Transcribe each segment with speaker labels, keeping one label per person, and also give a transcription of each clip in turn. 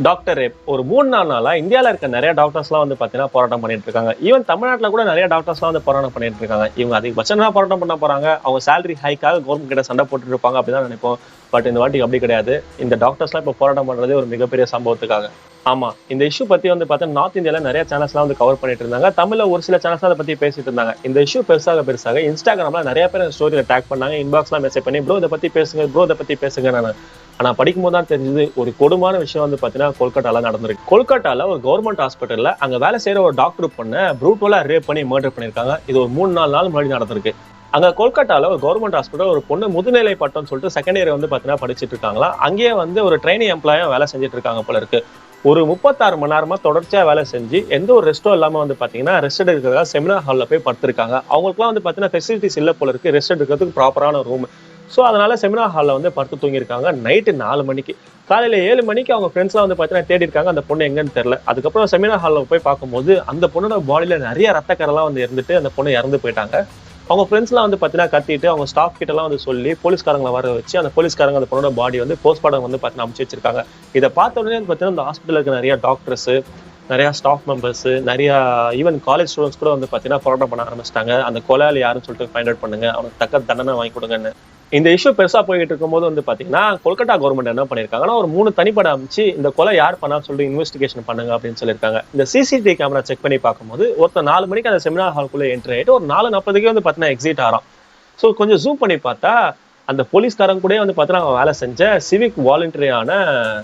Speaker 1: Doctor rape ஒரு 3-4 நாளா இந்தியாவில் இருக்க நிறைய டாக்டர்ஸ்லாம் வந்து பார்த்தீங்கன்னா போராட்டம் பண்ணிட்டு இருக்காங்க. ஈவன் தமிழ்நாட்டில் கூட நிறைய டாக்டர்ஸ்லாம் வந்து போராட்டம் பண்ணிட்டு இருக்காங்க. இவங்க அதிகபட்சம் என்ன போராட்டம் பண்ண போறாங்க, அவங்க சேலரி ஹைக்காக கவர்மெண்ட் கிட்ட சண்டை போட்டுட்டு இருப்பாங்க அப்படிதான் நினைப்போம். பட் இந்த வாட்டி அப்படி கிடையாது. இந்த டாக்டர்ஸ்லாம் இப்போ போராட்டம் பண்றதே ஒரு மிகப்பெரிய சம்பவத்துக்காக. ஆமா, இந்த இஷ்யூ பத்தி வந்து பார்த்தீங்கன்னா நார்த் இந்தியால நிறைய சேனல்ஸ்லாம் வந்து கவர் பண்ணிட்டு இருந்தாங்க. தமிழ்ல ஒரு சில சேனல்ஸ் அதை பத்தி பேசிட்டு இருந்தாங்க. இந்த இஷ்யூ பெருசாக இன்ஸ்டாகிராம்ல நிறைய பேர் ஸ்டோரியில டேக் பண்ணாங்க, இன்பாக்ஸ்லாம் மெசேஜ் பண்ணி ப்ரோ இதை பத்தி பேசுங்க, ப்ரோ இதை பத்தி பேசுங்க. ஆனா படிக்கும்போது தான் தெரிஞ்சது ஒரு கொடுமான விஷயம் வந்து பாத்தீங்கன்னா கொல்கட்டால நடந்திருக்கு. கொல்கட்டால ஒரு கவர்மெண்ட் ஹாஸ்பிட்டல்ல அங்க வேலை செய்யற ஒரு டாக்டர் பொண்ணை ப்ரூட்டலா ரேப் பண்ணி மர்டர் பண்ணிருக்காங்க. இது ஒரு 3-4 நாள் முன்னாடி நடந்திருக்கு. அங்க கொல்கட்டால ஒரு கவர்மெண்ட் ஹாஸ்பிட்டல் ஒரு பொண்ணு முதுநிலை பட்டம்னு சொல்லிட்டு செகண்ட் இயர் வந்து பாத்தீங்கன்னா படிச்சுட்டு இருக்காங்களா. அங்கேயே வந்து ஒரு ட்ரைனிங் எம்ப்ளாயா வேலை செஞ்சுட்டு இருக்காங்க போல இருக்கு. ஒரு 36 மணி நேரமா தொடர்ச்சியா வேலை செஞ்சு எந்த ஒரு ரெஸ்டும் இல்லாம வந்து பாத்தீங்கன்னா ரெஸ்ட் எடுக்கிறதா செமினார் ஹால்ல போய் படுத்திருக்காங்க. அவங்களுக்குலாம் வந்து பாத்தீங்கன்னா ஃபெசிலிட்டிஸ் இல்ல போல இருக்கு, ரெஸ்ட் எடுக்கிறதுக்கு ப்ராப்பரான ரூம். ஸோ அதனால செமினார் ஹாலில் வந்து படுத்து தூங்கியிருக்காங்க. நைட்டு 4 மணிக்கு, காலையில் 7 மணிக்கு அவங்க ஃப்ரெண்ட்ஸ்லாம் வந்து பார்த்தீங்கன்னா தேடி இருக்காங்க. அந்த பொண்ணு எங்கன்னு தெரியல. அதுக்கப்புறம் செமினார் ஹாலில் போய் பார்க்கும்போது அந்த பொண்ணோட பாடியில் நிறைய ரத்தக்கரெல்லாம் வந்து இருந்துட்டு அந்த பொண்ணு இறந்து போயிட்டாங்க. அவங்க ஃப்ரெண்ட்ஸ்லாம் வந்து பார்த்தீங்கன்னா கத்திட்டு அவங்க ஸ்டாஃப் கிட்டலாம் வந்து சொல்லி போலீஸ்காரங்களை வர வச்சு அந்த போலீஸ்காரங்க அந்த பொண்ணோட பாடி வந்து போஸ்ட்மார்ட்டம் வந்து பார்த்தீங்கன்னா அமைச்சு வச்சிருக்காங்க. இதை பார்த்த உடனே பார்த்தீங்கன்னா அந்த ஹாஸ்பிட்டலுக்கு நிறைய டாக்டர்ஸ், நிறைய ஸ்டாஃப் மெம்பர்ஸ், நிறைய ஈவன் காலேஜ் ஸ்டூடெண்ட்ஸ் கூட வந்து பார்த்தீங்கன்னா போராட்டம் பண்ண ஆரம்பிச்சிட்டாங்க. அந்த கொலையாளி யாருன்னு சொல்லிட்டு ஃபைண்ட் அவுட் பண்ணுங்க, அவனுக்கு தக்க தண்டனை வாங்கி கொடுங்கன்னு. இந்த இஷ்யூ பெருசா போயிட்டு இருக்கும்போது வந்து பாத்தீங்கன்னா கொல்கட்டா கவர்மெண்ட் என்ன பண்ணிருக்காங்கன்னா ஒரு 3 தனிப்படை அமைச்சு இந்த கொலை யார் பண்ணான்னு சொல்லிட்டு இன்வெஸ்டிகேஷன் பண்ணுங்க அப்படின்னு சொல்லியிருக்காங்க. இந்த சிசிடிவி கேமரா செக் பண்ணி பார்க்கும்போது ஒருத்தர் 4 மணிக்கு அந்த செமினார் ஹால்குள்ள என்ட்ரி ஆயிட்டு ஒரு 4:40 வந்து பாத்தீங்கன்னா எக்ஸிட் ஆறான். ஸோ கொஞ்சம் ஜூம் பண்ணி பார்த்தா அந்த போலீஸ்காரங்க கூட வந்து பார்த்தீங்கன்னா வேலை செஞ்ச சிவிக் வாலண்டியரான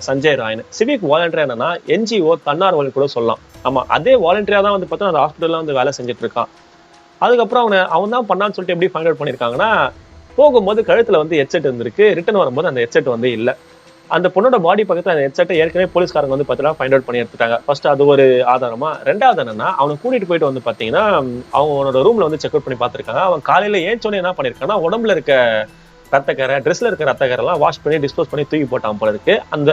Speaker 1: சஞ்சய் ராய்னு. சிவிக் வாலண்டியர் என்னன்னா என்ஜிஓ தன்னார்வலர் கூட சொல்லலாம். ஆமா, அதே வாலண்டியரா தான் வந்து பார்த்தீங்கன்னா அந்த ஹாஸ்பிட்டல்ல வந்து வேலை செஞ்சுட்டு இருக்கான். அதுக்கப்புறம் அவன் தான் பண்ணான்னு சொல்லிட்டு எப்படி ஃபைண்ட் அவுட் பண்ணிருக்காங்கன்னா, போகும்போது கழுத்துல வந்து ஹெட்செட் இருந்திருக்கு, ரிட்டர்ன் வரும்போது அந்த ஹெட்செட் வந்து இல்ல. அந்த பொண்ணோட பாடி பக்கத்துல அந்த ஹெட்செட்டை ஏற்கனவே போலீஸ்காரங்க வந்து பார்த்தீங்கன்னா ஃபைண்ட் அவுட் பண்ணி எடுத்துட்டாங்க. ஃபர்ஸ்ட் அது ஒரு ஆதாரமா. ரெண்டாவது என்னன்னா அவனை கூட்டிட்டு போயிட்டு வந்து பாத்தீங்கன்னா அவனோட ரூம்ல வந்து செக் அவுட் பண்ணி பார்த்திருக்காங்க. அவன் காலையில ஏஞ்சோடனே என்ன பண்ணிருக்கான்னா உடம்புல இருக்க ரத்தக்கரை, ட்ரெஸ்ல இருக்க ரத்தக்கரை எல்லாம் வாஷ் பண்ணி டிஸ்போஸ் பண்ணி தூக்கி போட்டான் போல இருக்கு. அந்த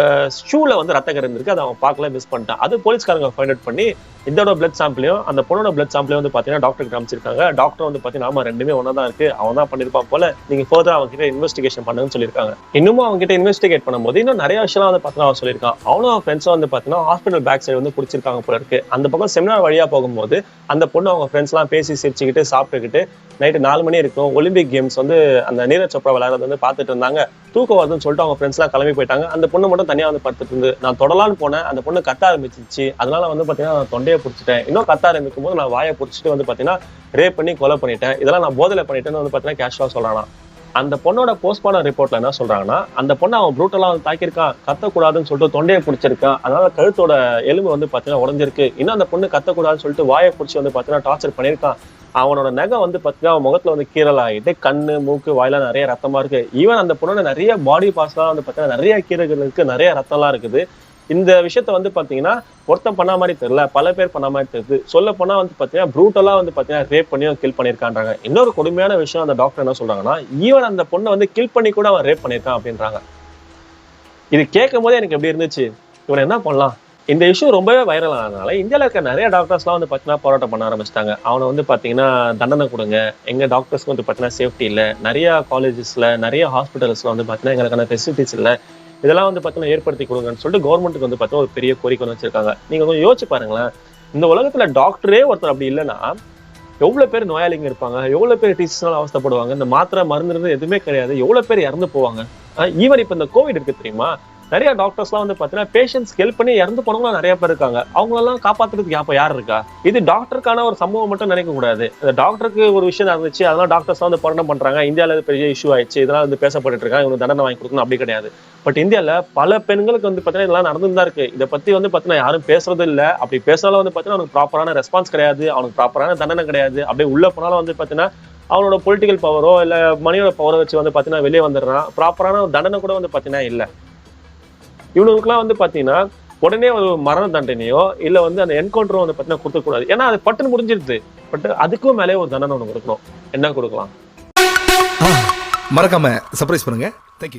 Speaker 1: ஷூல வந்து ரத்தக்கரை இருந்திருக்கு, அதை அவன் பார்க்கல, மிஸ் பண்ணிட்டான். அது போலீஸ்காரங்க ஃபைண்ட் அவுட் பண்ணி இதோட பிளட் சாம்பிளையும் அந்த பொண்ணோட பிளட் சாம்பிளையும் வந்து பாத்தீங்கன்னா டாக்டருக்கு காமிச்சிருக்காங்க. டாக்டர் வந்து பாத்தீங்கன்னா ஆமா ரெண்டுமே ஒன்னா தான் இருக்கு, அவன் தான் பண்ணிருப்பான் போல, நீங்க ஃபர்தர் அவங்க கிட்ட இன்வெஸ்டிகேஷன் பண்ணுன்னு சொல்லியிருக்காங்க. இன்னமும் அவங்க கிட்ட இன்வெஸ்டிகேட் பண்ணும்போது இன்னும் நிறைய விஷயம் வந்து பாத்தீங்கன்னா அவன் சொல்லியிருக்கான். அவனும் அவன் ஃப்ரெண்ட்ஸும் வந்து பாத்தீங்கன்னா ஹாஸ்பிட்டல் பேக் சைடு வந்து குடிச்சிருக்காங்க போல இருக்கு. அந்த பக்கம் செமினார் வழியா போகும்போது அந்த பொண்ணு அவங்க ஃப்ரெண்ட்ஸ் எல்லாம் பேசி சிரிச்சுக்கிட்டு சாப்பிட்டுக்கிட்டு நைட்டு 4 மணி இருக்கும். ஒலிம்பிக் கேம்ஸ் வந்து அந்த நீரஜ் சோப்ரா விளையாடுறது வந்து பார்த்துட்டு இருந்தாங்க. தூக்கம் வருதுன்னு சொல்லிட்டு அவங்க ஃப்ரெண்ட்ஸ் எல்லாம் கிளம்பி போயிட்டாங்க. அந்த பொண்ணு மட்டும் தனியா வந்து படுத்துட்டு இருந்து நான் தொடலான்னு போனேன். அந்த பொண்ணு கத்த ஆரம்பிச்சிச்சு. அதனால வந்து பாத்தீங்கன்னா நான் தொண்டையை பிடிச்சிட்டேன். இன்னும் கத்த ஆரம்பிக்கும் போது நான் வாயை பிடிச்சிட்டு வந்து பாத்தீங்கன்னா ரேப் பண்ணி கொலை பண்ணிட்டேன். இதெல்லாம் நான் போதையில பண்ணிட்டேன்னு வந்து பாத்தீங்கன்னா கேஷுவலா சொல்றானா. அந்த பொண்ணோட போஸ்ட்மார்டம் ரிப்போர்ட்ல என்ன சொல்றாங்கன்னா, அந்த பொண்ணை அவன் ப்ரூட்டலா வந்து தாக்கியிருக்கான், கத்தக்கூடாதுன்னு சொல்லிட்டு தொண்டையை பிடிச்சிருக்கான், அதனால கழுத்தோட எலும்பு வந்து பாத்தீங்கன்னா உடஞ்சிருக்கு. இன்னும் அந்த பொண்ணு கத்தக்கூடாதுன்னு சொல்லிட்டு வாயை பிடிச்சி வந்து பாத்தீங்கன்னா டார்ச்சர் பண்ணியிருக்கான். அவனோட நகம் வந்து பாத்தீங்கன்னா அவன் முகத்துல வந்து கீரல் ஆகிட்டு கண்ணு, மூக்கு, வாயில நிறைய ரத்தமா இருக்கு. ஈவன் அந்த பொண்ணோட நிறைய பாடி பார்ட்ஸ் எல்லாம் வந்து பாத்தீங்கன்னா நிறைய கீரைகள் இருக்கு, நிறைய ரத்தம் எல்லாம் இருக்குது. இந்த விஷயத்த வந்து பாத்தீங்கன்னா ஒருத்தன் பண்ண மாதிரி தெரியல, பல பேர் பண்ண மாதிரி தெரியுது. சொல்ல போனா வந்து பாத்தீங்கன்னா ப்ரூட்டலா வந்து பாத்தீங்கன்னா ரேப் பண்ணி கில் பண்ணிருக்கான்றாங்க. இன்னொரு கொடுமையான விஷயம் அந்த டாக்டர் என்ன சொல்றாங்கன்னா, ஈவன் அந்த பொண்ணை வந்து கில் பண்ணி கூட அவன் ரேப் பண்ணிருக்கான் அப்படின்றாங்க. இது கேட்கும் போதே எனக்கு எப்படி இருந்துச்சு, இவனை என்ன பண்ணலாம். இந்த இஷ்யூ ரொம்பவே வைரல் ஆனதுனால இந்தியாவில் இருக்க நிறைய டாக்டர்ஸ்லாம் வந்து பார்த்தீங்கன்னா போராட்டம் பண்ண ஆரம்பிச்சிட்டாங்க. அவனை வந்து பார்த்தீங்கன்னா தண்டனை கொடுங்க, எங்க டாக்டர்ஸ்க்கு வந்து பார்த்தீங்கன்னா சேஃப்டி இல்லை, நிறைய காலேஜஸ்ல நிறைய ஹாஸ்பிட்டல்ஸ்ல வந்து பார்த்தீங்கன்னா எங்களுக்கான ஃபெசிலிட்டிஸ் இல்லை, இதெல்லாம் வந்து பார்த்தீங்கன்னா ஏற்படுத்தி கொடுங்கன்னு சொல்லிட்டு கவர்மெண்ட்டுக்கு வந்து பார்த்தீங்கன்னா ஒரு பெரிய கோரிக்கை வந்து வச்சிருக்காங்க. நீங்க கொஞ்சம் யோசிச்சு பாருங்களேன், இந்த உலகத்துல டாக்டரே ஒருத்தர் அப்படி இல்லைன்னா எவ்வளவு பேர் நோயாளிங்க இருப்பாங்க, எவ்வளவு பேர் டீச்சர்ஸ்னால அவஸ்தப்படுவாங்க, இந்த மாத்திரை மருந்து எதுவுமே கிடையாது, எவ்வளவு பேர் இறந்து போவாங்க. ஈவன் இப்ப இந்த கோவிட் இருக்கு தெரியுமா, நிறைய டாக்டர்ஸ்லாம் வந்து பாத்தீங்கன்னா பேஷண்ட்ஸ் ஹெல்ப் பண்ணி இறந்து போனவங்க நிறைய பேர் இருக்காங்க. அவங்களெல்லாம் காப்பாத்துறதுக்கு அப்ப யார் இருக்கா? இது டாக்டருக்கான ஒரு சம்பவம் மட்டும் நினைக்க கூடாது. டாக்டருக்கு ஒரு விஷயம் நடந்துச்சு, அதெல்லாம் டாக்டர்ஸ் வந்து போராட்டம் பண்றாங்க, இந்தியாவில பெரிய இஷ்யூ ஆயிடுச்சு, இதெல்லாம் வந்து பேசப்பட்டு இருக்காங்க, இவங்க தண்டனை வாங்கி கொடுக்கணும் அப்படி கிடையாது. பட் இந்தியாவில பல பெண்களுக்கு வந்து பாத்தீங்கன்னா இதெல்லாம் நடந்துதான் இருக்கு. இதை பத்தி வந்து பாத்தீங்கன்னா யாரும் பேசுறது இல்ல. அப்படி பேசினாலும் வந்து பாத்தீங்கன்னா அவனுக்கு ப்ராப்பரான ரெஸ்பான்ஸ் கிடையாது, அவனுக்கு ப்ராப்பரான தண்டனை கிடையாது. அப்படியே உள்ள போனாலும் வந்து பாத்தீங்கன்னா அவனோட பொலிட்டிக்கல் பவரோ இல்ல மணியோட பவரோ வச்சு வந்து பாத்தீங்கன்னா வெளியே வந்துடுறான். ப்ராப்பரான தண்டனை கூட வந்து பாத்தீங்கன்னா இல்ல. இவனுக்குலாம் வந்து பாத்தீங்கன்னா உடனே ஒரு மரண தண்டனையோ இல்ல வந்து அந்த என்கவுண்டரோ வந்து பாத்தீங்கன்னா கொடுக்கக்கூடாது. ஏன்னா அது பட்டுன்னு முடிஞ்சிருது. பட் அதுக்கும் மேலே ஒரு தண்டனை ஒண்ணு கொடுக்கணும். என்ன கொடுக்கலாம்?
Speaker 2: மறக்காம சர்ப்ரைஸ் பண்ணுங்க. தேங்க்யூ.